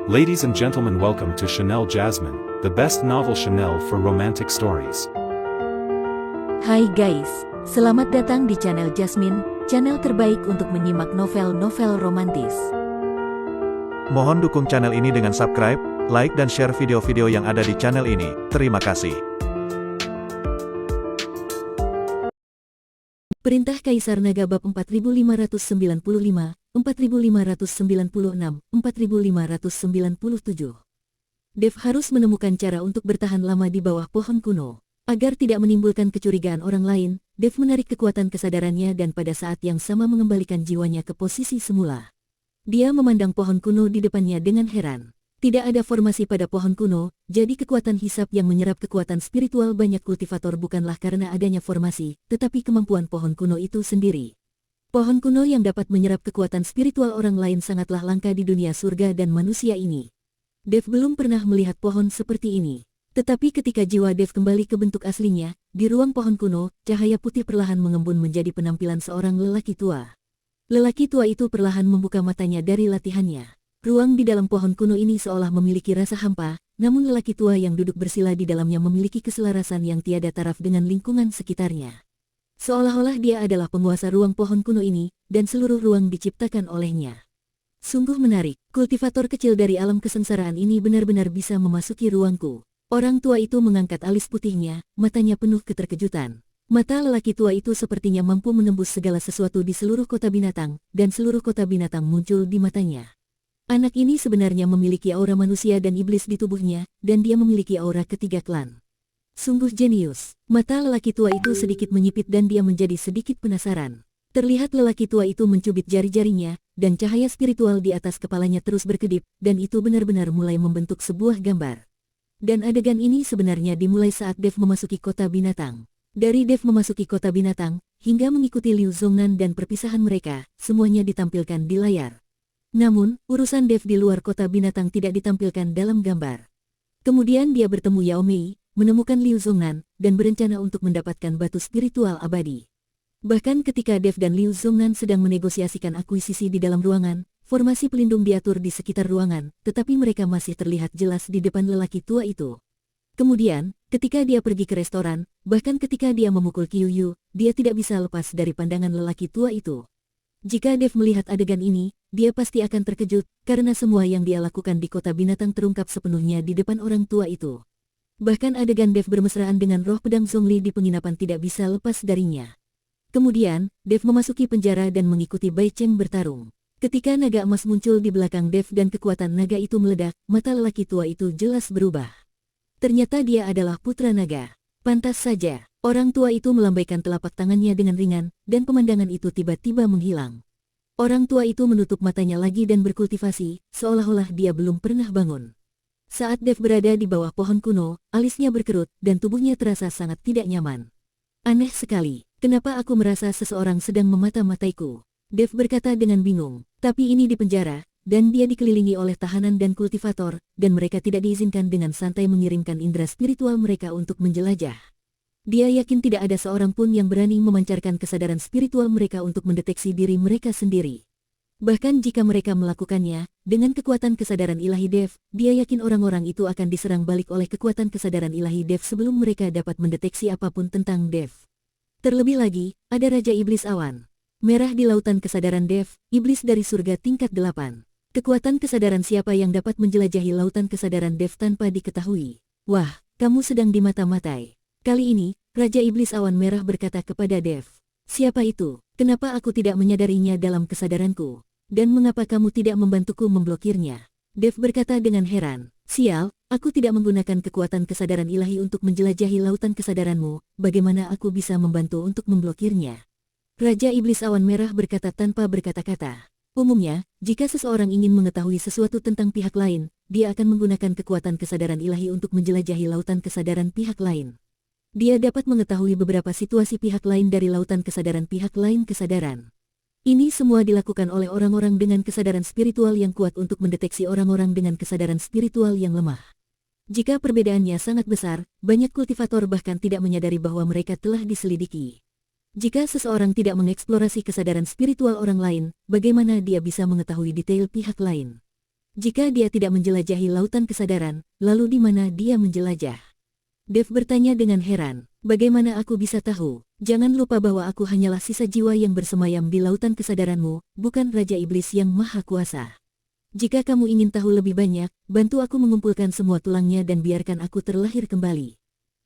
Ladies and gentlemen, welcome to Chanel Jasmine, the best novel Chanel for romantic stories. Hai guys, selamat datang di channel Jasmine, channel terbaik untuk menyimak novel-novel romantis. Mohon dukung channel ini dengan subscribe, like dan share video-video yang ada di channel ini. Terima kasih. Perintah Kaisar Naga bab 4595, 4596, 4597. Dev harus menemukan cara untuk bertahan lama di bawah pohon kuno. Agar tidak menimbulkan kecurigaan orang lain, Dev menarik kekuatan kesadarannya dan pada saat yang sama mengembalikan jiwanya ke posisi semula. Dia memandang pohon kuno di depannya dengan heran. Tidak ada formasi pada pohon kuno, jadi kekuatan hisap yang menyerap kekuatan spiritual banyak kultivator bukanlah karena adanya formasi, tetapi kemampuan pohon kuno itu sendiri. Pohon kuno yang dapat menyerap kekuatan spiritual orang lain sangatlah langka di dunia surga dan manusia ini. Dev belum pernah melihat pohon seperti ini. Tetapi ketika jiwa Dev kembali ke bentuk aslinya, di ruang pohon kuno, cahaya putih perlahan mengembun menjadi penampilan seorang lelaki tua. Lelaki tua itu perlahan membuka matanya dari latihannya. Ruang di dalam pohon kuno ini seolah memiliki rasa hampa, namun lelaki tua yang duduk bersila di dalamnya memiliki keselarasan yang tiada taraf dengan lingkungan sekitarnya. Seolah-olah dia adalah penguasa ruang pohon kuno ini, dan seluruh ruang diciptakan olehnya. Sungguh menarik, kultivator kecil dari alam kesengsaraan ini benar-benar bisa memasuki ruangku. Orang tua itu mengangkat alis putihnya, matanya penuh keterkejutan. Mata lelaki tua itu sepertinya mampu menembus segala sesuatu di seluruh kota binatang, dan seluruh kota binatang muncul di matanya. Anak ini sebenarnya memiliki aura manusia dan iblis di tubuhnya, dan dia memiliki aura ketiga klan. Sungguh jenius. Mata lelaki tua itu sedikit menyipit dan dia menjadi sedikit penasaran. Terlihat lelaki tua itu mencubit jari-jarinya, dan cahaya spiritual di atas kepalanya terus berkedip, dan itu benar-benar mulai membentuk sebuah gambar. Dan adegan ini sebenarnya dimulai saat Dev memasuki kota binatang. Dari Dev memasuki kota binatang, hingga mengikuti Liu Zongnan dan perpisahan mereka, semuanya ditampilkan di layar. Namun, urusan Dev di luar kota binatang tidak ditampilkan dalam gambar. Kemudian dia bertemu Yao Mei, menemukan Liu Zongnan, dan berencana untuk mendapatkan batu spiritual abadi. Bahkan ketika Dev dan Liu Zongnan sedang menegosiasikan akuisisi di dalam ruangan, formasi pelindung diatur di sekitar ruangan, tetapi mereka masih terlihat jelas di depan lelaki tua itu. Kemudian, ketika dia pergi ke restoran, bahkan ketika dia memukul Qiu Yu, dia tidak bisa lepas dari pandangan lelaki tua itu. Jika Dev melihat adegan ini, dia pasti akan terkejut, karena semua yang dia lakukan di kota binatang terungkap sepenuhnya di depan orang tua itu. Bahkan adegan Dev bermesraan dengan roh pedang Zhongli di penginapan tidak bisa lepas darinya. Kemudian, Dev memasuki penjara dan mengikuti Bai Cheng bertarung. Ketika naga emas muncul di belakang Dev dan kekuatan naga itu meledak, mata lelaki tua itu jelas berubah. Ternyata dia adalah putra naga. Pantas saja, orang tua itu melambaikan telapak tangannya dengan ringan, dan pemandangan itu tiba-tiba menghilang. Orang tua itu menutup matanya lagi dan berkultivasi, seolah-olah dia belum pernah bangun. Saat Dev berada di bawah pohon kuno, alisnya berkerut, dan tubuhnya terasa sangat tidak nyaman. Aneh sekali, kenapa aku merasa seseorang sedang memata-mataiku? Dev berkata dengan bingung, tapi ini di penjara, dan dia dikelilingi oleh tahanan dan kultivator, dan mereka tidak diizinkan dengan santai mengirimkan indera spiritual mereka untuk menjelajah. Dia yakin tidak ada seorang pun yang berani memancarkan kesadaran spiritual mereka untuk mendeteksi diri mereka sendiri. Bahkan jika mereka melakukannya, dengan kekuatan kesadaran ilahi Dev, dia yakin orang-orang itu akan diserang balik oleh kekuatan kesadaran ilahi Dev sebelum mereka dapat mendeteksi apapun tentang Dev. Terlebih lagi, ada Raja Iblis Awan Merah di lautan kesadaran Dev, iblis dari surga tingkat 8. Kekuatan kesadaran siapa yang dapat menjelajahi lautan kesadaran Dev tanpa diketahui? Wah, kamu sedang dimata-matai. Kali ini, Raja Iblis Awan Merah berkata kepada Dev, siapa itu? Kenapa aku tidak menyadarinya dalam kesadaranku? Dan mengapa kamu tidak membantuku memblokirnya? Dev berkata dengan heran, sial, aku tidak menggunakan kekuatan kesadaran ilahi untuk menjelajahi lautan kesadaranmu, bagaimana aku bisa membantu untuk memblokirnya? Raja Iblis Awan Merah berkata tanpa berkata-kata. Umumnya, jika seseorang ingin mengetahui sesuatu tentang pihak lain, dia akan menggunakan kekuatan kesadaran ilahi untuk menjelajahi lautan kesadaran pihak lain. Dia dapat mengetahui beberapa situasi pihak lain dari lautan kesadaran pihak lain kesadaran. Ini semua dilakukan oleh orang-orang dengan kesadaran spiritual yang kuat untuk mendeteksi orang-orang dengan kesadaran spiritual yang lemah. Jika perbedaannya sangat besar, banyak kultivator bahkan tidak menyadari bahwa mereka telah diselidiki. Jika seseorang tidak mengeksplorasi kesadaran spiritual orang lain, bagaimana dia bisa mengetahui detail pihak lain? Jika dia tidak menjelajahi lautan kesadaran, lalu di mana dia menjelajah? Dev bertanya dengan heran. Bagaimana aku bisa tahu? Jangan lupa bahwa aku hanyalah sisa jiwa yang bersemayam di lautan kesadaranmu, bukan Raja Iblis yang maha kuasa. Jika kamu ingin tahu lebih banyak, bantu aku mengumpulkan semua tulangnya dan biarkan aku terlahir kembali.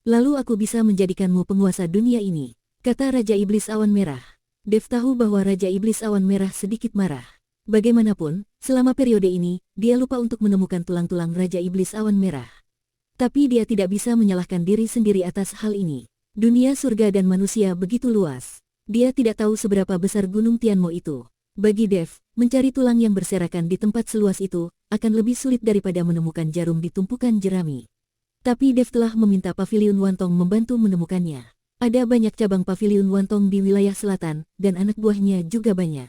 Lalu aku bisa menjadikanmu penguasa dunia ini, kata Raja Iblis Awan Merah. Dev tahu bahwa Raja Iblis Awan Merah sedikit marah. Bagaimanapun, selama periode ini, dia lupa untuk menemukan tulang-tulang Raja Iblis Awan Merah. Tapi dia tidak bisa menyalahkan diri sendiri atas hal ini. Dunia surga dan manusia begitu luas. Dia tidak tahu seberapa besar gunung Tianmo itu. Bagi Dev, mencari tulang yang berserakan di tempat seluas itu akan lebih sulit daripada menemukan jarum di tumpukan jerami. Tapi Dev telah meminta Paviliun Wantong membantu menemukannya. Ada banyak cabang Paviliun Wantong di wilayah selatan, dan anak buahnya juga banyak.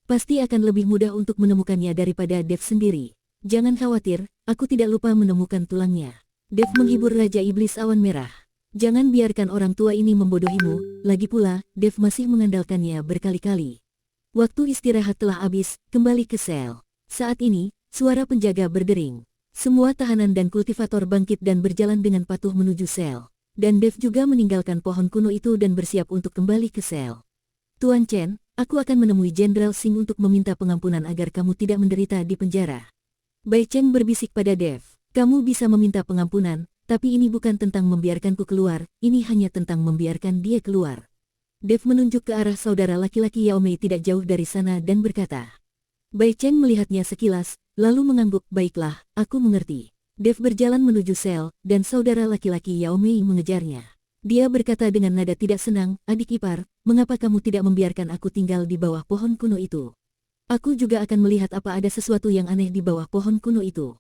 Pasti akan lebih mudah untuk menemukannya daripada Dev sendiri. Jangan khawatir, aku tidak lupa menemukan tulangnya. Dev menghibur Raja Iblis Awan Merah. Jangan biarkan orang tua ini membodohimu, lagi pula, Dev masih mengandalkannya berkali-kali. Waktu istirahat telah habis, kembali ke sel. Saat ini, suara penjaga berdering. Semua tahanan dan kultivator bangkit dan berjalan dengan patuh menuju sel. Dan Dev juga meninggalkan pohon kuno itu dan bersiap untuk kembali ke sel. Tuan Chen, aku akan menemui Jenderal Singh untuk meminta pengampunan agar kamu tidak menderita di penjara. Bai Cheng berbisik pada Dev. Kamu bisa meminta pengampunan, tapi ini bukan tentang membiarkanku keluar, ini hanya tentang membiarkan dia keluar. Dev menunjuk ke arah saudara laki-laki Yao Mei tidak jauh dari sana dan berkata. Bai Cheng melihatnya sekilas, lalu mengangguk, baiklah, aku mengerti. Dev berjalan menuju sel, dan saudara laki-laki Yao Mei mengejarnya. Dia berkata dengan nada tidak senang, adik ipar, mengapa kamu tidak membiarkan aku tinggal di bawah pohon kuno itu? Aku juga akan melihat apa ada sesuatu yang aneh di bawah pohon kuno itu.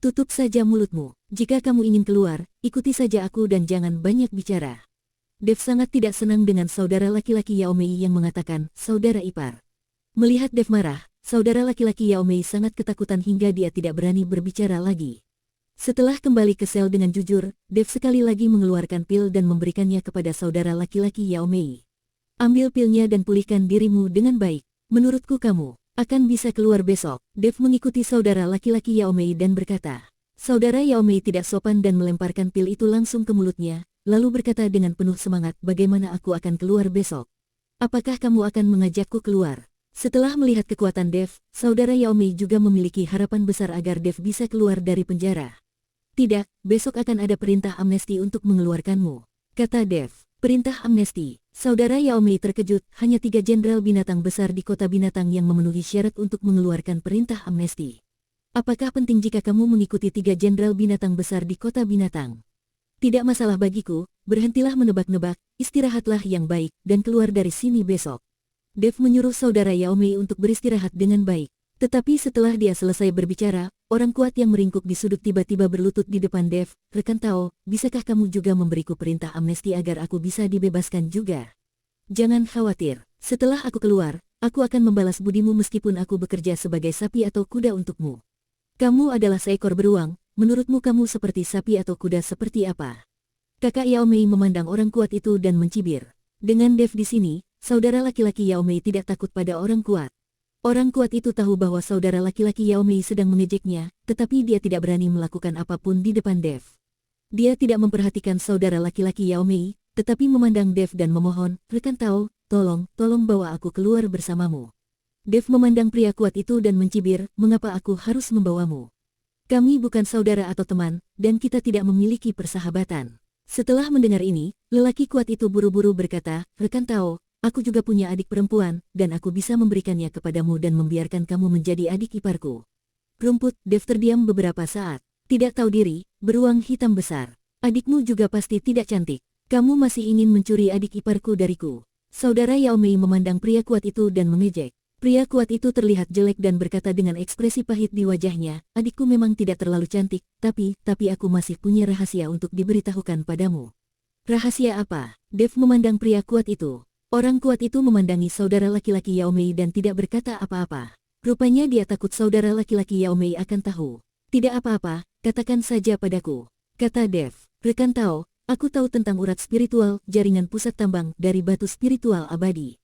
Tutup saja mulutmu. Jika kamu ingin keluar, ikuti saja aku dan jangan banyak bicara. Dev sangat tidak senang dengan saudara laki-laki Yao Mei yang mengatakan, saudara ipar. Melihat Dev marah, saudara laki-laki Yao Mei sangat ketakutan hingga dia tidak berani berbicara lagi. Setelah kembali ke sel dengan jujur, Dev sekali lagi mengeluarkan pil dan memberikannya kepada saudara laki-laki Yao Mei. Ambil pilnya dan pulihkan dirimu dengan baik. Menurutku kamu akan bisa keluar besok. Dev mengikuti saudara laki-laki Yao Mei dan berkata. Saudara Yao Mei tidak sopan dan melemparkan pil itu langsung ke mulutnya, lalu berkata dengan penuh semangat, bagaimana aku akan keluar besok? Apakah kamu akan mengajakku keluar? Setelah melihat kekuatan Dev, saudara Yao Mei juga memiliki harapan besar agar Dev bisa keluar dari penjara. Tidak, besok akan ada perintah amnesti untuk mengeluarkanmu, kata Dev. Perintah amnesti. Saudara Yao Mei terkejut, hanya 3 jenderal binatang besar di kota binatang yang memenuhi syarat untuk mengeluarkan perintah amnesti. Apakah penting jika kamu mengikuti 3 jenderal binatang besar di kota binatang? Tidak masalah bagiku, berhentilah menebak-nebak, istirahatlah yang baik, dan keluar dari sini besok. Dev menyuruh saudara Yao Mei untuk beristirahat dengan baik. Tetapi setelah dia selesai berbicara, orang kuat yang meringkuk di sudut tiba-tiba berlutut di depan Dev, rekan Tao, bisakah kamu juga memberiku perintah amnesti agar aku bisa dibebaskan juga? Jangan khawatir, setelah aku keluar, aku akan membalas budimu meskipun aku bekerja sebagai sapi atau kuda untukmu. Kamu adalah seekor beruang, menurutmu kamu seperti sapi atau kuda seperti apa? Kakak Yao Mei memandang orang kuat itu dan mencibir. Dengan Dev di sini, saudara laki-laki Yao Mei tidak takut pada orang kuat. Orang kuat itu tahu bahwa saudara laki-laki Yao Mei sedang mengejeknya, tetapi dia tidak berani melakukan apapun di depan Dev. Dia tidak memperhatikan saudara laki-laki Yao Mei, tetapi memandang Dev dan memohon, rekan Tao, tolong bawa aku keluar bersamamu. Dev memandang pria kuat itu dan mencibir, mengapa aku harus membawamu? Kami bukan saudara atau teman, dan kita tidak memiliki persahabatan. Setelah mendengar ini, lelaki kuat itu buru-buru berkata, rekan Tao, aku juga punya adik perempuan, dan aku bisa memberikannya kepadamu dan membiarkan kamu menjadi adik iparku. Rumput. Dev terdiam beberapa saat. Tidak tahu diri, beruang hitam besar. Adikmu juga pasti tidak cantik. Kamu masih ingin mencuri adik iparku dariku. Saudara Yao Mei memandang pria kuat itu dan mengejek. Pria kuat itu terlihat jelek dan berkata dengan ekspresi pahit di wajahnya, adikku memang tidak terlalu cantik, tapi aku masih punya rahasia untuk diberitahukan padamu. Rahasia apa? Dev memandang pria kuat itu. Orang kuat itu memandangi saudara laki-laki Yao Mei dan tidak berkata apa-apa. Rupanya dia takut saudara laki-laki Yao Mei akan tahu. Tidak apa-apa, katakan saja padaku, kata Dev. Rekan Tao, aku tahu tentang urat spiritual, jaringan pusat tambang dari batu spiritual abadi.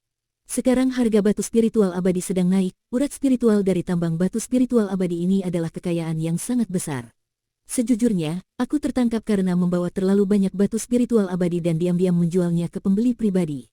Sekarang harga batu spiritual abadi sedang naik, urat spiritual dari tambang batu spiritual abadi ini adalah kekayaan yang sangat besar. Sejujurnya, aku tertangkap karena membawa terlalu banyak batu spiritual abadi dan diam-diam menjualnya ke pembeli pribadi.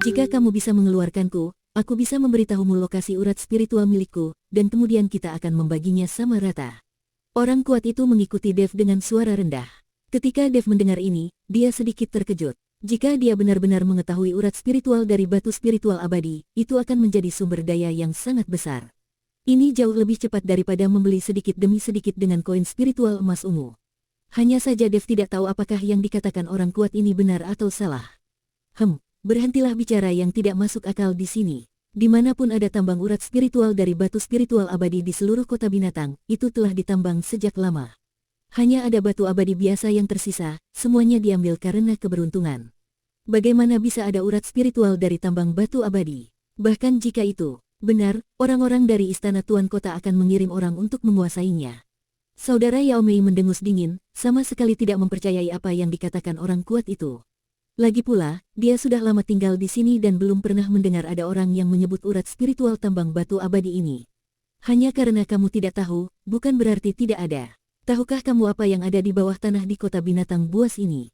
Jika kamu bisa mengeluarkanku, aku bisa memberitahumu lokasi urat spiritual milikku, dan kemudian kita akan membaginya sama rata. Orang kuat itu mengikuti Dev dengan suara rendah. Ketika Dev mendengar ini, dia sedikit terkejut. Jika dia benar-benar mengetahui urat spiritual dari batu spiritual abadi, itu akan menjadi sumber daya yang sangat besar. Ini jauh lebih cepat daripada membeli sedikit demi sedikit dengan koin spiritual emas ungu. Hanya saja Dev tidak tahu apakah yang dikatakan orang kuat ini benar atau salah. Berhentilah bicara yang tidak masuk akal di sini. Dimanapun ada tambang urat spiritual dari batu spiritual abadi di seluruh kota binatang, itu telah ditambang sejak lama. Hanya ada batu abadi biasa yang tersisa, semuanya diambil karena keberuntungan. Bagaimana bisa ada urat spiritual dari tambang batu abadi? Bahkan jika itu benar, orang-orang dari istana tuan kota akan mengirim orang untuk menguasainya. Saudara Yao Mei mendengus dingin, sama sekali tidak mempercayai apa yang dikatakan orang kuat itu. Lagi pula, dia sudah lama tinggal di sini dan belum pernah mendengar ada orang yang menyebut urat spiritual tambang batu abadi ini. Hanya karena kamu tidak tahu, bukan berarti tidak ada. Tahukah kamu apa yang ada di bawah tanah di kota binatang buas ini?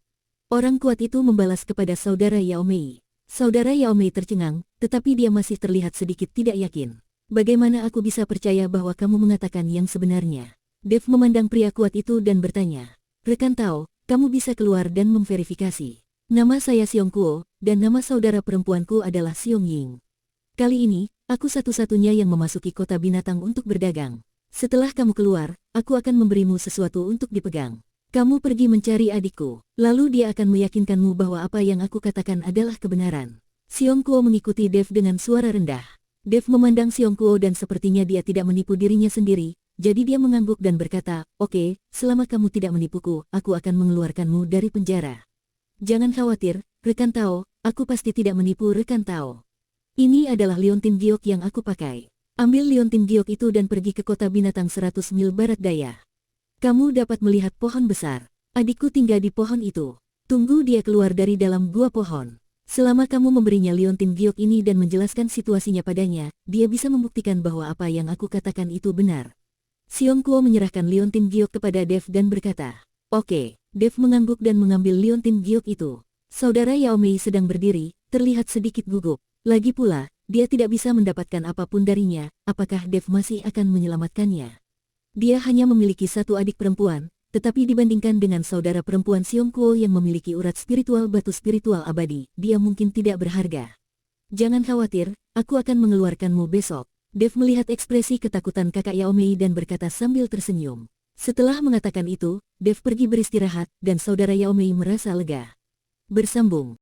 Orang kuat itu membalas kepada saudara Yao Mei. Saudara Yao Mei tercengang, tetapi dia masih terlihat sedikit tidak yakin. Bagaimana aku bisa percaya bahwa kamu mengatakan yang sebenarnya? Dev memandang pria kuat itu dan bertanya, "Rekan Tao, kamu bisa keluar dan memverifikasi. Nama saya Xiong Kuo, dan nama saudara perempuanku adalah Xiong Ying. Kali ini, aku satu-satunya yang memasuki kota binatang untuk berdagang. Setelah kamu keluar, aku akan memberimu sesuatu untuk dipegang. Kamu pergi mencari adikku, lalu dia akan meyakinkanmu bahwa apa yang aku katakan adalah kebenaran." Xiong Kuo mengikuti Dev dengan suara rendah. Dev memandang Xiong Kuo dan sepertinya dia tidak menipu dirinya sendiri, jadi dia mengangguk dan berkata, "Oke, selama kamu tidak menipuku, aku akan mengeluarkanmu dari penjara." "Jangan khawatir, rekan Tao, aku pasti tidak menipu rekan Tao. Ini adalah liontin giok yang aku pakai. Ambil liontin giok itu dan pergi ke kota binatang 100 mil barat daya. Kamu dapat melihat pohon besar. Adikku tinggal di pohon itu. Tunggu dia keluar dari dalam gua pohon. Selama kamu memberinya liontin giok ini dan menjelaskan situasinya padanya, dia bisa membuktikan bahwa apa yang aku katakan itu benar." Xiong Kuo menyerahkan liontin giok kepada Dev dan berkata, "Oke." Dev mengangguk dan mengambil liontin giok itu. Saudara Yao Mei sedang berdiri, terlihat sedikit gugup. Lagi pula, dia tidak bisa mendapatkan apapun darinya. Apakah Dev masih akan menyelamatkannya? Dia hanya memiliki satu adik perempuan, tetapi dibandingkan dengan saudara perempuan Xiong Kuo yang memiliki urat spiritual batu spiritual abadi, dia mungkin tidak berharga. "Jangan khawatir, aku akan mengeluarkanmu besok." Dev melihat ekspresi ketakutan kakak Yao Mei dan berkata sambil tersenyum. Setelah mengatakan itu, Dev pergi beristirahat dan saudara Yao Mei merasa lega. Bersambung.